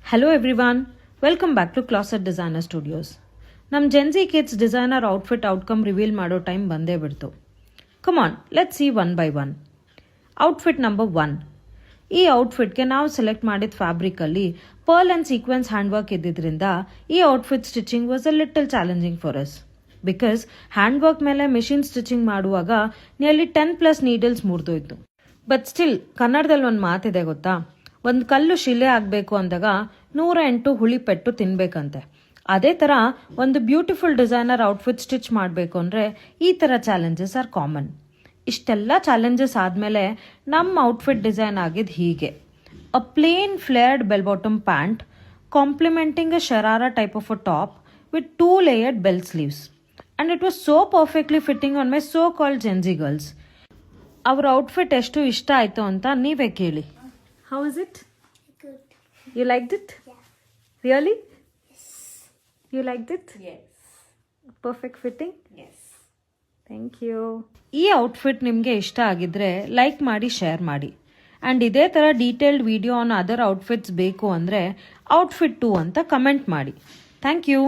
Hello everyone, welcome back to Closet Designer Studios. ನಮ್ಮ Gen Z kids designer outfit outcome reveal ಮಾಡೋ time ಬಂದೇ ಬಿಡ್ತು. Come on, let's see one by one. Outfit number 1. ಈ ಔಟ್ಫಿಟ್ಗೆ ನಾವು select ಮಾಡಿದ ಫ್ಯಾಬ್ರಿಕಲ್ಲಿ pearl and sequins hand work ಇದ್ದಿದ್ರಿಂದ ಈ outfit stitching was a little challenging for us. Because hand work ಮೇಲೆ ಮಿಷಿನ್ ಸ್ಟಿಚಿಂಗ್ ಮಾಡುವಾಗ ನಿಯರ್ಲಿ 10+ ನೀಡಲ್ಸ್ ಮುರಿದೋಯ್ತು. ಬಟ್ ಸ್ಟಿಲ್ ಕನ್ನಡದಲ್ಲಿ ಒಂದು ಮಾತಿದೆ ಗೊತ್ತಾ, ಒಂದು ಕಲ್ಲು ಶಿಲೆ ಆಗಬೇಕು ಅಂದಾಗ 108 ಹುಳಿಪೆಟ್ಟು ತಿನ್ಬೇಕಂತೆ. ಅದೇ ಥರ ಒಂದು ಬ್ಯೂಟಿಫುಲ್ ಡಿಸೈನರ್ ಔಟ್ಫಿಟ್ ಸ್ಟಿಚ್ ಮಾಡಬೇಕು ಅಂದರೆ ಈ ಥರ ಚಾಲೆಂಜಸ್ ಆರ್ ಕಾಮನ್. ಇಷ್ಟೆಲ್ಲ ಚಾಲೆಂಜಸ್ ಆದಮೇಲೆ ನಮ್ಮ ಔಟ್ಫಿಟ್ ಡಿಸೈನ್ ಆಗಿದ್ದು ಹೀಗೆ: a plain flared bell bottom pant complementing a sharara type of a top with 2 layered bell sleeves. And it was so perfectly fitting on my so called Gen Z girls. ಅವ್ರ outfit ಎಷ್ಟು ಇಷ್ಟ ಆಯಿತು ಅಂತ ನೀವೇ ಕೇಳಿ. How is it? Good. You liked it? Yeah. Really? Yes. You liked it? Yes. Perfect fitting? Yes. Thank you. ಈ outfit ನಿಮಗೆ ಇಷ್ಟ ಆಗಿದ್ರೆ ಲೈಕ್ ಮಾಡಿ, ಶೇರ್ ಮಾಡಿ. ಆ್ಯಂಡ್ ಇದೇ ಥರ detailed video on other outfits ಬೇಕು ಅಂದರೆ ಔಟ್ಫಿಟ್ 2 ಅಂತ ಕಮೆಂಟ್ ಮಾಡಿ. Thank you.